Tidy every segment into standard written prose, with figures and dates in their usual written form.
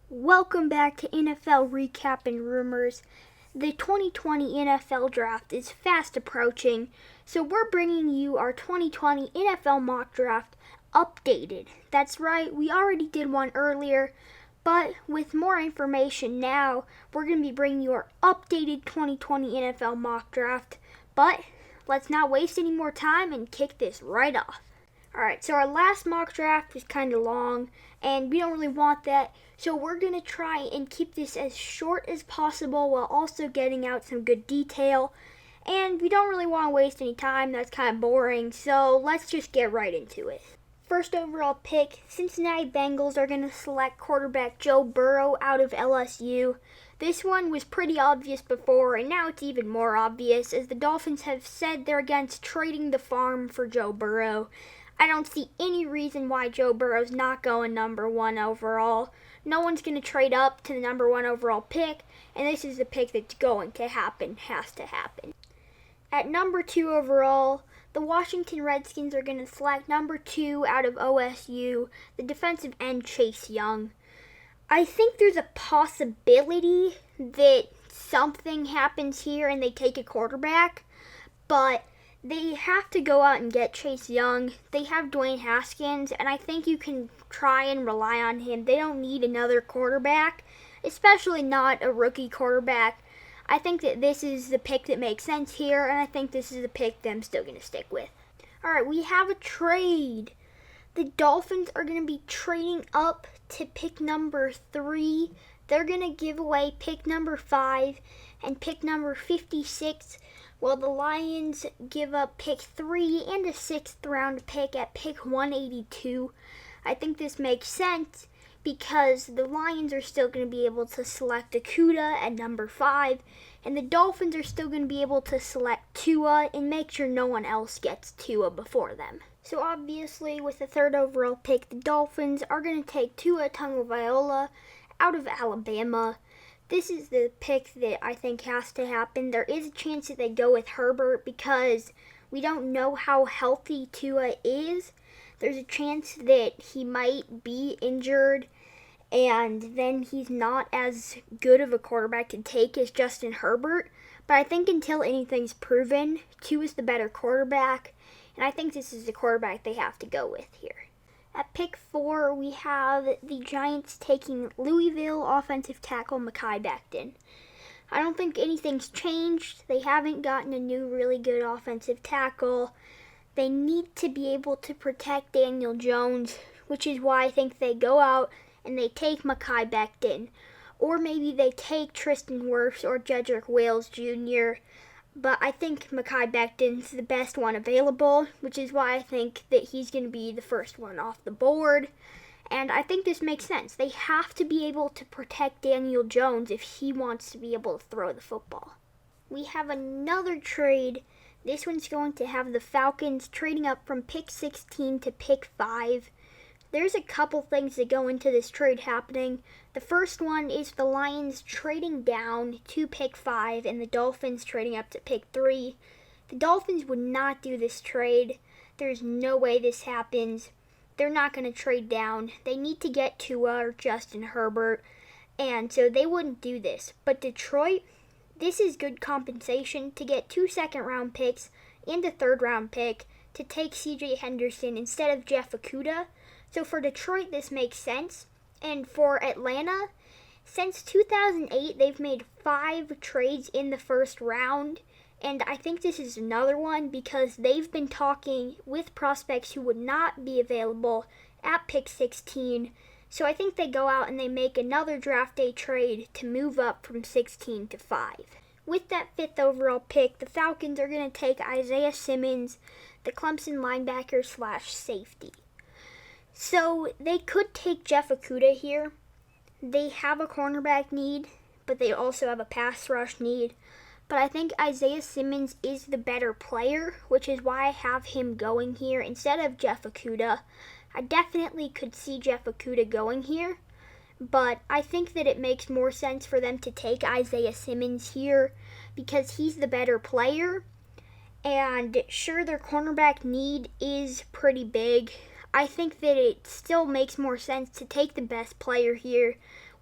Welcome back to NFL Recap and Rumors. The 2020 NFL Draft is fast approaching, so we're bringing you our 2020 NFL Mock Draft updated. That's right, we already did one earlier, but with more information now, we're going to be bringing you our updated 2020 NFL Mock Draft. But let's not waste any more time and kick this right off. Alright, so our last mock draft was kind of long, and we don't really want that, so we're going to try and keep this as short as possible while also getting out some good detail. And we don't really want to waste any time, that's kind of boring, so let's just get right into it. First overall pick, Cincinnati Bengals are going to select quarterback Joe Burrow out of LSU. This one was pretty obvious before, and now it's even more obvious, as the Dolphins have said they're against trading the farm for Joe Burrow. I don't see any reason why Joe Burrow's not going number one overall. No one's going to trade up to the number one overall pick, and this is the pick that's going to happen, has to happen. At number two overall, the Washington Redskins are going to select number two out of OSU, the defensive end Chase Young. I think there's a possibility that something happens here and they take a quarterback, but they have to go out and get Chase Young. They have Dwayne Haskins, and I think you can try and rely on him. They don't need another quarterback, especially not a rookie quarterback. I think that this is the pick that makes sense here, and I think this is the pick that I'm still going to stick with. Alright, we have a trade. The Dolphins are going to be trading up to pick number 3. They're going to give away pick number 5 and pick number 56, while the Lions give up pick 3 and a 6th round pick at pick 182. I think this makes sense because the Lions are still going to be able to select Okudah at number 5, and the Dolphins are still going to be able to select Tua and make sure no one else gets Tua before them. So obviously, with the 3rd overall pick, the Dolphins are going to take Tua Tagovailoa out of Alabama. This is the pick that I think has to happen. There is a chance that they go with Herbert because we don't know how healthy Tua is. There's a chance that he might be injured, and then he's not as good of a quarterback to take as Justin Herbert. But I think until anything's proven, Tua is the better quarterback, and I think this is the quarterback they have to go with here. At pick 4, we have the Giants taking Louisville offensive tackle Mekhi Becton. I don't think anything's changed. They haven't gotten a new really good offensive tackle. They need to be able to protect Daniel Jones, which is why I think they go out and they take Mekhi Becton. Or maybe they take Tristan Wirfs or Jedrick Wills Jr., but I think Mekhi Becton's the best one available, which is why I think that he's going to be the first one off the board. And I think this makes sense. They have to be able to protect Daniel Jones if he wants to be able to throw the football. We have another trade. This one's going to have the Falcons trading up from pick 16 to pick 5. There's a couple things that go into this trade happening. The first one is the Lions trading down to pick 5 and the Dolphins trading up to pick 3. The Dolphins would not do this trade. There's no way this happens. They're not going to trade down. They need to get Tua or Justin Herbert, and so they wouldn't do this. But Detroit, this is good compensation to get 2 second-round picks and a 3rd-round pick to take C.J. Henderson instead of Jeff Okudah. So for Detroit, this makes sense. And for Atlanta, since 2008, they've made 5 trades in the first round. And I think this is another one because they've been talking with prospects who would not be available at pick 16. So I think they go out and they make another draft day trade to move up from 16 to 5. With that 5th overall pick, the Falcons are going to take Isaiah Simmons, the Clemson linebacker / safety. So they could take Jeff Okudah here. They have a cornerback need, but they also have a pass rush need. But I think Isaiah Simmons is the better player, which is why I have him going here instead of Jeff Okudah. I definitely could see Jeff Okudah going here, but I think that it makes more sense for them to take Isaiah Simmons here because he's the better player. And sure, their cornerback need is pretty big. I think that it still makes more sense to take the best player here,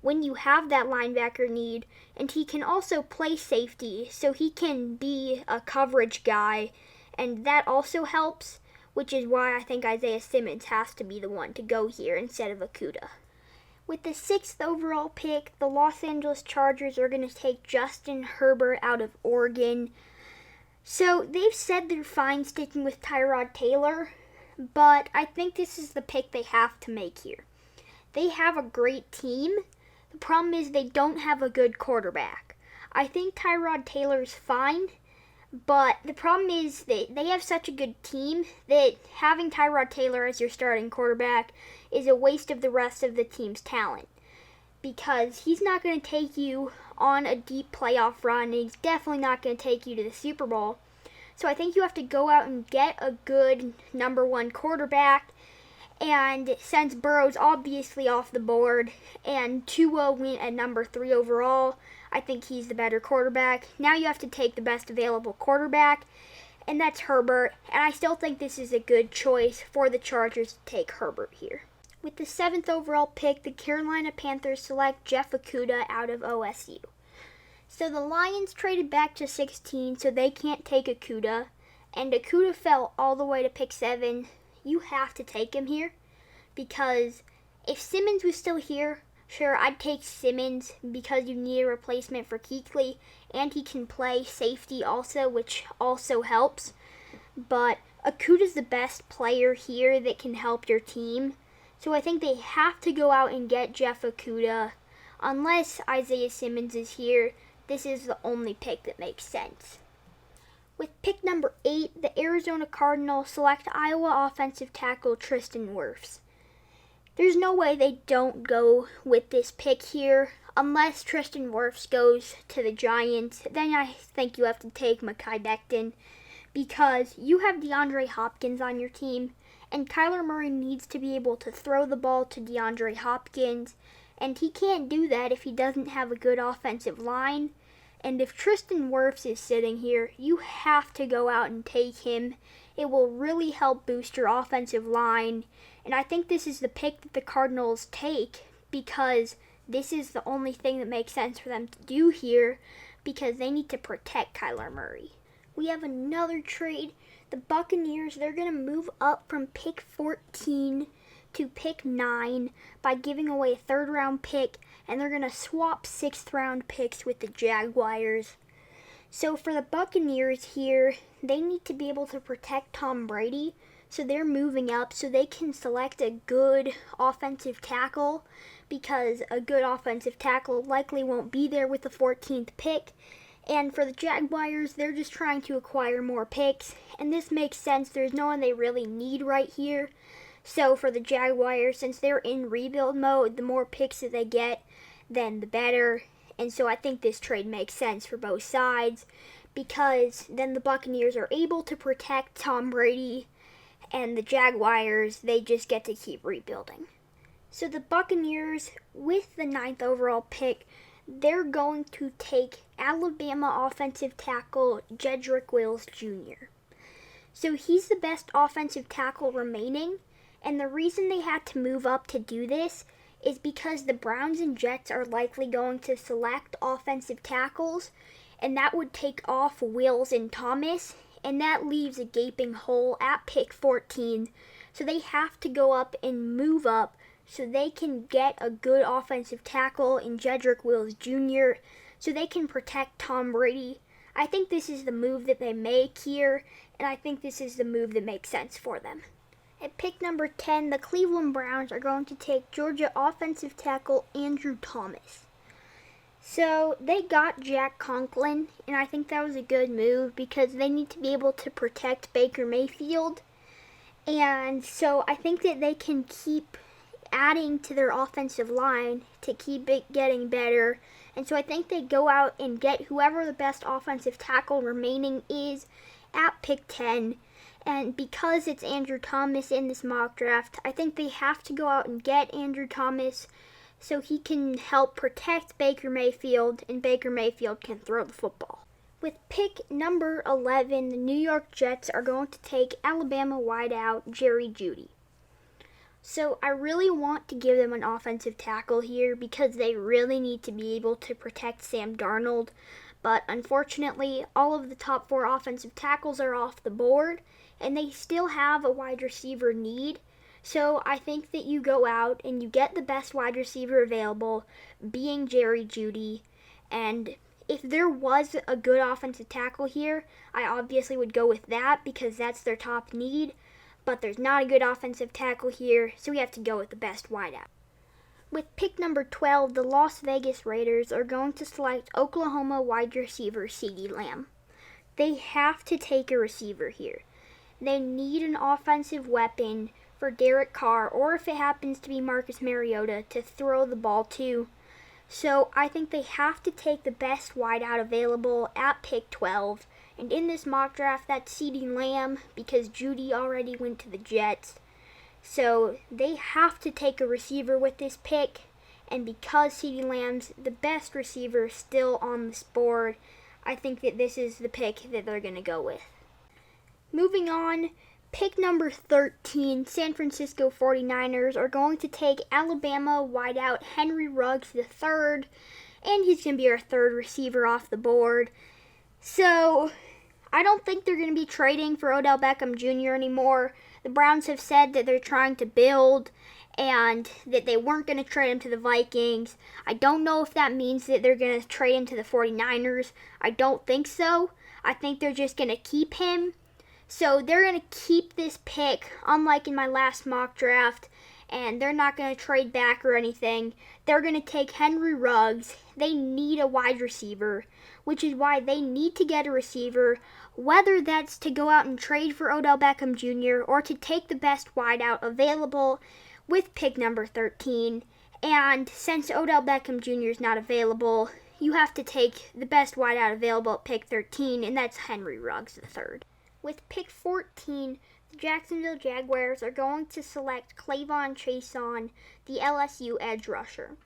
when you have that linebacker need, and he can also play safety, so he can be a coverage guy, and that also helps, which is why I think Isaiah Simmons has to be the one to go here instead of Okudah. With the 6th overall pick, the Los Angeles Chargers are going to take Justin Herbert out of Oregon. So they've said they're fine sticking with Tyrod Taylor, but I think this is the pick they have to make here. They have a great team. The problem is they don't have a good quarterback. I think Tyrod Taylor's fine, but the problem is that they have such a good team that having Tyrod Taylor as your starting quarterback is a waste of the rest of the team's talent, because he's not going to take you on a deep playoff run, and he's definitely not going to take you to the Super Bowl. So I think you have to go out and get a good number 1 quarterback, and since Burrow's obviously off the board and Tua went at number 3 overall, I think he's the better quarterback. Now you have to take the best available quarterback, and that's Herbert, and I still think this is a good choice for the Chargers to take Herbert here. With the 7th overall pick, the Carolina Panthers select Jeff Okudah out of OSU. So the Lions traded back to 16, so they can't take Okudah, and Okudah fell all the way to pick 7. You have to take him here, because if Simmons was still here, sure, I'd take Simmons because you need a replacement for Kuechly, and he can play safety also, which also helps. But Okudah's the best player here that can help your team. So I think they have to go out and get Jeff Okudah. Unless Isaiah Simmons is here, this is the only pick that makes sense. With pick number 8, the Arizona Cardinals select Iowa offensive tackle Tristan Wirfs. There's no way they don't go with this pick here, unless Tristan Wirfs goes to the Giants. Then I think you have to take Mekhi Becton, because you have DeAndre Hopkins on your team, and Kyler Murray needs to be able to throw the ball to DeAndre Hopkins, and he can't do that if he doesn't have a good offensive line. And if Tristan Wirfs is sitting here, you have to go out and take him. It will really help boost your offensive line, and I think this is the pick that the Cardinals take, because this is the only thing that makes sense for them to do here, because they need to protect Kyler Murray. We have another trade. The Buccaneers, they're going to move up from pick 14 to pick 9 by giving away a 3rd-round pick, and they're going to swap 6th-round picks with the Jaguars. So for the Buccaneers here, they need to be able to protect Tom Brady, so they're moving up so they can select a good offensive tackle, because a good offensive tackle likely won't be there with the 14th pick. And for the Jaguars, they're just trying to acquire more picks, and this makes sense. There's no one they really need right here. So for the Jaguars, since they're in rebuild mode, the more picks that they get, then the better. And so I think this trade makes sense for both sides, because then the Buccaneers are able to protect Tom Brady, and the Jaguars, they just get to keep rebuilding. So the Buccaneers, with the 9th overall pick, they're going to take Alabama offensive tackle Jedrick Wills Jr. So he's the best offensive tackle remaining, and the reason they had to move up to do this is because the Browns and Jets are likely going to select offensive tackles, and that would take off Wills and Thomas, and that leaves a gaping hole at pick 14. So they have to go up and move up so they can get a good offensive tackle in Jedrick Wills Jr. so they can protect Tom Brady. I think this is the move that they make here, and I think this is the move that makes sense for them. At pick number 10, the Cleveland Browns are going to take Georgia offensive tackle Andrew Thomas. So they got Jack Conklin, and I think that was a good move because they need to be able to protect Baker Mayfield. And so I think that they can keep adding to their offensive line to keep it getting better. And so I think they go out and get whoever the best offensive tackle remaining is at pick 10. And because it's Andrew Thomas in this mock draft, I think they have to go out and get Andrew Thomas so he can help protect Baker Mayfield, and Baker Mayfield can throw the football. With pick number 11, the New York Jets are going to take Alabama wideout Jerry Jeudy. So I really want to give them an offensive tackle here because they really need to be able to protect Sam Darnold. But unfortunately, all of the top 4 offensive tackles are off the board, and they still have a wide receiver need. So I think that you go out and you get the best wide receiver available, being Jerry Jeudy. And if there was a good offensive tackle here, I obviously would go with that because that's their top need. But there's not a good offensive tackle here, so we have to go with the best wideout. With pick number 12, the Las Vegas Raiders are going to select Oklahoma wide receiver CeeDee Lamb. They have to take a receiver here. They need an offensive weapon for Derek Carr, or if it happens to be Marcus Mariota, to throw the ball to. So I think they have to take the best wideout available at pick 12. And in this mock draft, that's CeeDee Lamb because Jeudy already went to the Jets. So they have to take a receiver with this pick. And because CeeDee Lamb's the best receiver still on this board, I think that this is the pick that they're going to go with. Moving on, pick number 13, San Francisco 49ers are going to take Alabama wideout Henry Ruggs III, and he's going to be our third receiver off the board. So I don't think they're going to be trading for Odell Beckham Jr. anymore. The Browns have said that they're trying to build and that they weren't going to trade him to the Vikings. I don't know if that means that they're going to trade him to the 49ers. I don't think so. I think they're just going to keep him. So they're going to keep this pick, unlike in my last mock draft, and they're not going to trade back or anything. They're going to take Henry Ruggs. They need a wide receiver, which is why they need to get a receiver, whether that's to go out and trade for Odell Beckham Jr. or to take the best wideout available with pick number 13. And since Odell Beckham Jr. is not available, you have to take the best wideout available at pick 13, and that's Henry Ruggs III. With pick 14, the Jacksonville Jaguars are going to select Clavon Chaisson, the LSU edge rusher.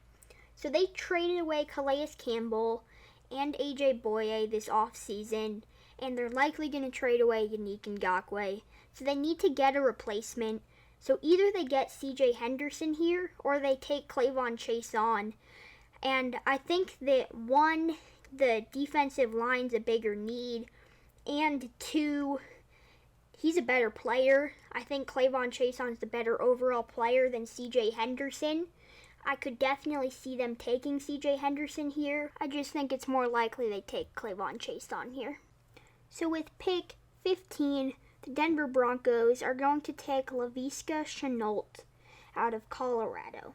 So they traded away Calais Campbell and AJ Boye this offseason, and they're likely going to trade away Yannick Ngakoue. So they need to get a replacement. So either they get CJ Henderson here, or they take Clavon Chaisson. And I think that, one, the defensive line's a bigger need, and two, he's a better player. I think Clavon Chaisson's the better overall player than CJ Henderson. I could definitely see them taking CJ Henderson here. I just think it's more likely they take Clavon Chaisson here. So with pick 15, the Denver Broncos are going to take Laviska Shenault out of Colorado.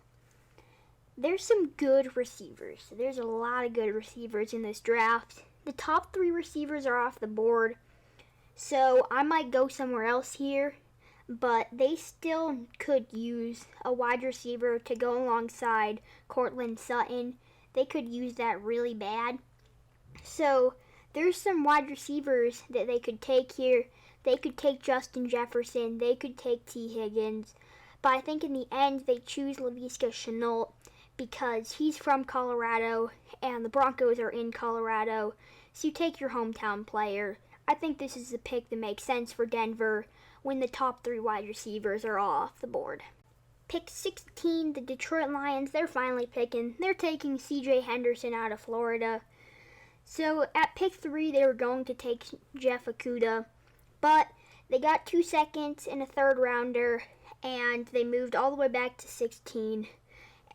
There's some good receivers. There's a lot of good receivers in this draft. The top 3 receivers are off the board, so I might go somewhere else here, but they still could use a wide receiver to go alongside Courtland Sutton. They could use that really bad. So there's some wide receivers that they could take here. They could take Justin Jefferson. They could take T. Higgins. But I think in the end they choose Laviska Shenault because he's from Colorado and the Broncos are in Colorado. So you take your hometown player. I think this is the pick that makes sense for Denver when the top 3 wide receivers are all off the board. Pick 16, the Detroit Lions, they're finally picking. They're taking CJ Henderson out of Florida. So at pick 3, they were going to take Jeff Okudah, but they got 2 seconds and a third rounder, and they moved all the way back to 16.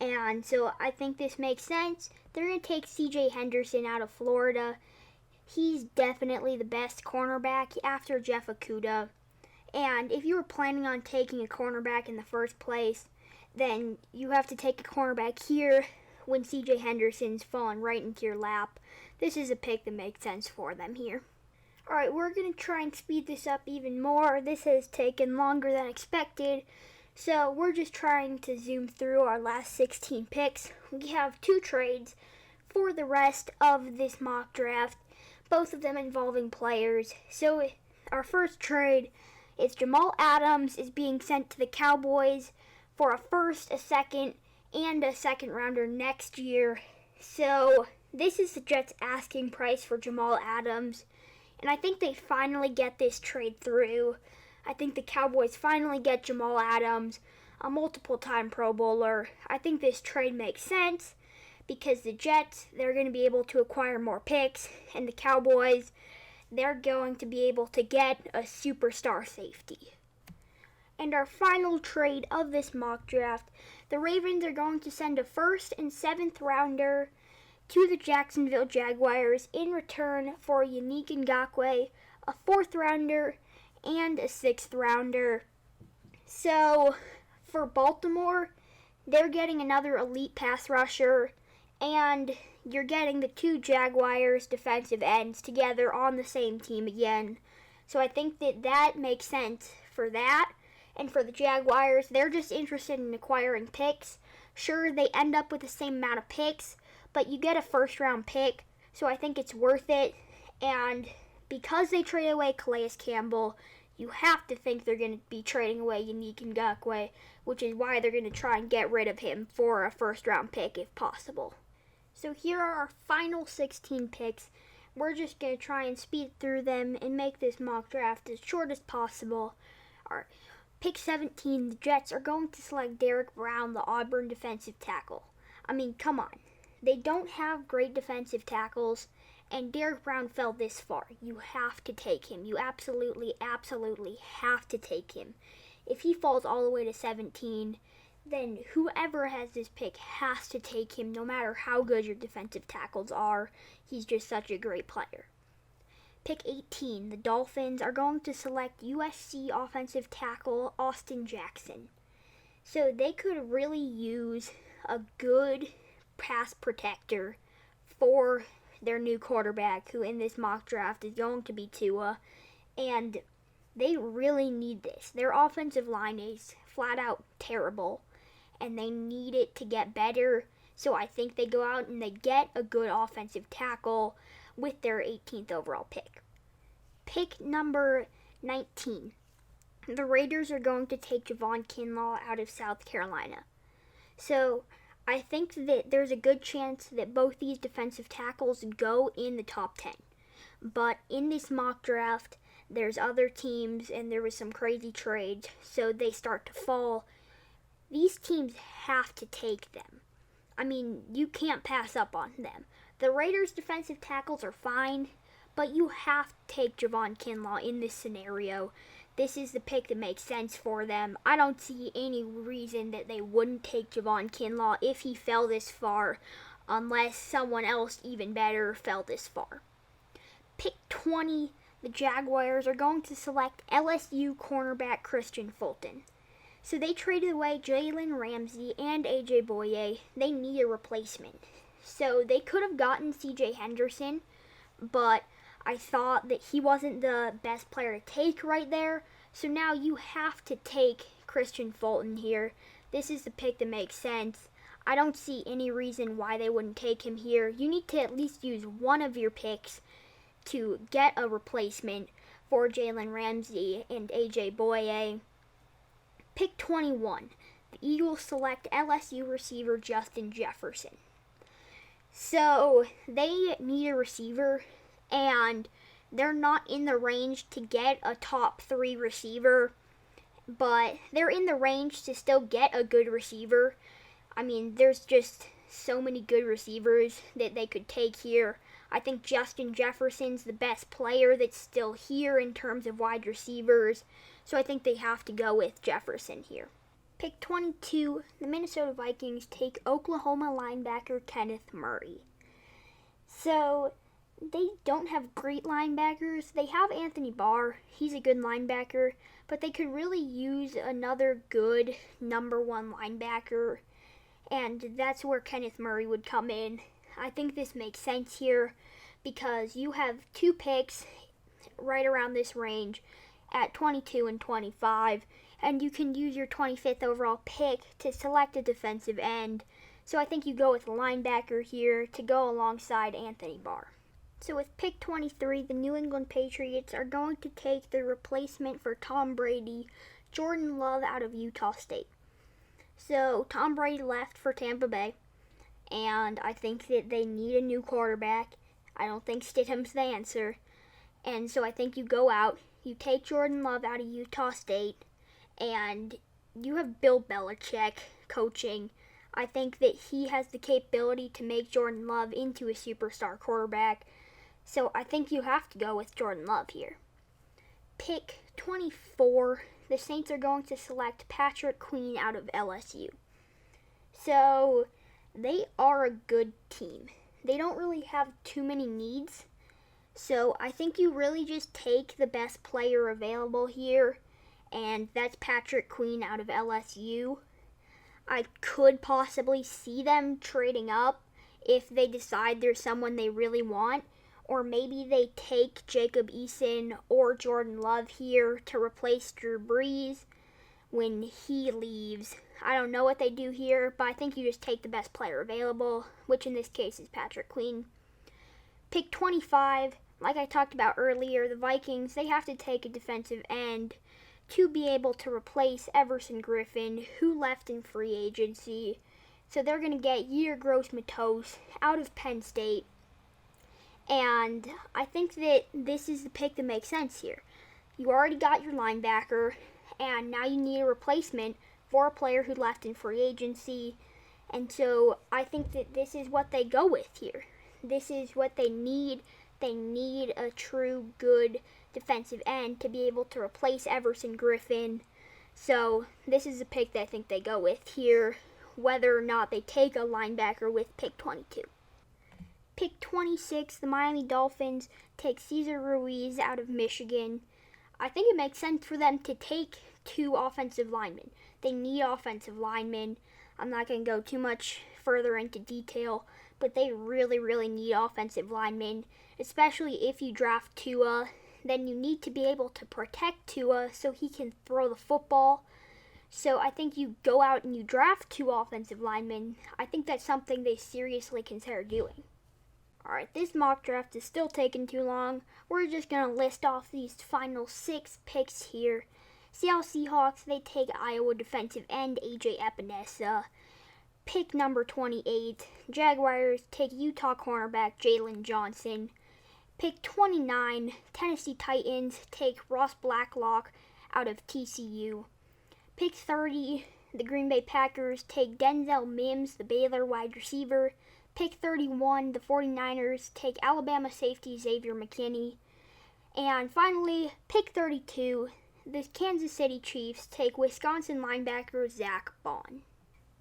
And so I think this makes sense. They're going to take CJ Henderson out of Florida. He's definitely the best cornerback after Jeff Okudah. And if you were planning on taking a cornerback in the first place, then you have to take a cornerback here when CJ Henderson's fallen right into your lap. This is a pick that makes sense for them here. Alright, we're going to try and speed this up even more. This has taken longer than expected. So we're just trying to zoom through our last 16 picks. We have 2 trades for the rest of this mock draft, both of them involving players. So our first trade is Jamal Adams is being sent to the Cowboys for a first, a second, and a second rounder next year. So this is the Jets' asking price for Jamal Adams, and I think they finally get this trade through. I think the Cowboys finally get Jamal Adams. a multiple-time Pro Bowler. I think this trade makes sense because the Jets, they're going to be able to acquire more picks, and the Cowboys, they're going to be able to get a superstar safety. And our final trade of this mock draft, the Ravens are going to send a 1st and 7th rounder to the Jacksonville Jaguars in return for Yannick Ngakoue, a 4th rounder, and a 6th rounder. So, for Baltimore, they're getting another elite pass rusher, and you're getting the 2 Jaguars defensive ends together on the same team again. So I think that makes sense for that. And for the Jaguars, they're just interested in acquiring picks. Sure, they end up with the same amount of picks, but you get a first-round pick, so I think it's worth it. And because they trade away Calais Campbell, you have to think they're going to be trading away Yannick Ngakoue, which is why they're going to try and get rid of him for a first-round pick if possible. So here are our final 16 picks. We're just going to try and speed through them and make this mock draft as short as possible. Our pick 17, the Jets are going to select Derrick Brown, the Auburn defensive tackle. I mean, come on. They don't have great defensive tackles, and Derrick Brown fell this far. You have to take him. You absolutely have to take him. If he falls all the way to 17, then whoever has this pick has to take him, no matter how good your defensive tackles are. He's just such a great player. Pick 18, the Dolphins are going to select USC offensive tackle Austin Jackson. So they could really use a good pass protector for their new quarterback, who in this mock draft is going to be Tua, and they really need this. Their offensive line is flat out terrible, and they need it to get better. So I think they go out and they get a good offensive tackle with their 18th overall pick. Pick number 19. The Raiders are going to take Javon Kinlaw out of South Carolina. So I think that there's a good chance that both these defensive tackles go in the top 10. But in this mock draft, there's other teams and there was some crazy trades, so they start to fall. These teams have to take them. I mean, you can't pass up on them. The Raiders' defensive tackles are fine, but you have to take Javon Kinlaw in this scenario. This is the pick that makes sense for them. I don't see any reason that they wouldn't take Javon Kinlaw if he fell this far, unless someone else even better fell this far. Pick 20, the Jaguars are going to select LSU cornerback Christian Fulton. So they traded away Jalen Ramsey and AJ Boye. They need a replacement. So they could have gotten CJ Henderson, but I thought that he wasn't the best player to take right there. So now you have to take Christian Fulton here. This is the pick that makes sense. I don't see any reason why they wouldn't take him here. You need to at least use one of your picks to get a replacement for Jalen Ramsey and AJ Boye. Pick 21. The Eagles select LSU receiver Justin Jefferson. So they need a receiver, and they're not in the range to get a top 3 receiver, but they're in the range to still get a good receiver. I mean, there's just so many good receivers that they could take here. I think Justin Jefferson's the best player that's still here in terms of wide receivers, so I think they have to go with Jefferson here. Pick 22, the Minnesota Vikings take Oklahoma linebacker Kenneth Murray. So they don't have great linebackers. They have Anthony Barr. He's a good linebacker, but they could really use another good number 1 linebacker, and that's where Kenneth Murray would come in. I think this makes sense here because you have 2 picks right around this range at 22 and 25, and you can use your 25th overall pick to select a defensive end. So I think you go with a linebacker here to go alongside Anthony Barr. So with pick 23, the New England Patriots are going to take the replacement for Tom Brady, Jordan Love out of Utah State. So Tom Brady left for Tampa Bay, and I think that they need a new quarterback. I don't think Stidham's the answer. And so I think you go out, you take Jordan Love out of Utah State, and you have Bill Belichick coaching. I think that he has the capability to make Jordan Love into a superstar quarterback. So I think you have to go with Jordan Love here. Pick 24, the Saints are going to select Patrick Queen out of LSU. So they are a good team. They don't really have too many needs. So I think you really just take the best player available here, and that's Patrick Queen out of LSU. I could possibly see them trading up if they decide there's someone they really want. Or maybe they take Jacob Eason or Jordan Love here to replace Drew Brees when he leaves. I don't know what they do here, but I think you just take the best player available, which in this case is Patrick Queen. Pick 25, like I talked about earlier, the Vikings, they have to take a defensive end to be able to replace Everson Griffin, who left in free agency. So they're going to get Yetur Gross-Matos out of Penn State. And I think that this is the pick that makes sense here. You already got your linebacker, and now you need a replacement for a player who left in free agency. And so I think that this is what they go with here. This is what they need. They need a true good defensive end to be able to replace Everson Griffin. So this is the pick that I think they go with here, whether or not they take a linebacker with pick 22. Pick 26, the Miami Dolphins take Cesar Ruiz out of Michigan. I think it makes sense for them to take two offensive linemen. They need offensive linemen. I'm not going to go too much further into detail, but they really, really need offensive linemen, especially if you draft Tua. Then you need to be able to protect Tua so he can throw the football. So I think you go out and you draft two offensive linemen. I think that's something they seriously consider doing. Alright, this mock draft is still taking too long. We're just going to list off these final 6 picks here. Seattle Seahawks, they take Iowa defensive end AJ Epinesa. Pick number 28, Jaguars take Utah cornerback Jalen Johnson. Pick 29, Tennessee Titans take Ross Blacklock out of TCU. Pick 30, the Green Bay Packers take Denzel Mims, the Baylor wide receiver. Pick 31, the 49ers take Alabama safety Xavier McKinney. And finally, pick 32, the Kansas City Chiefs take Wisconsin linebacker Zach Bond.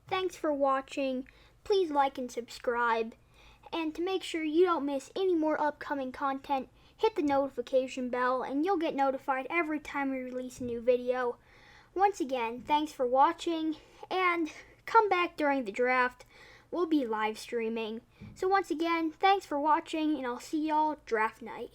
Thanks for watching. Please like and subscribe. And to make sure you don't miss any more upcoming content, hit the notification bell and you'll get notified every time we release a new video. Once again, thanks for watching, and come back during the draft. We'll be live streaming. So once again, thanks for watching, and I'll see y'all draft night.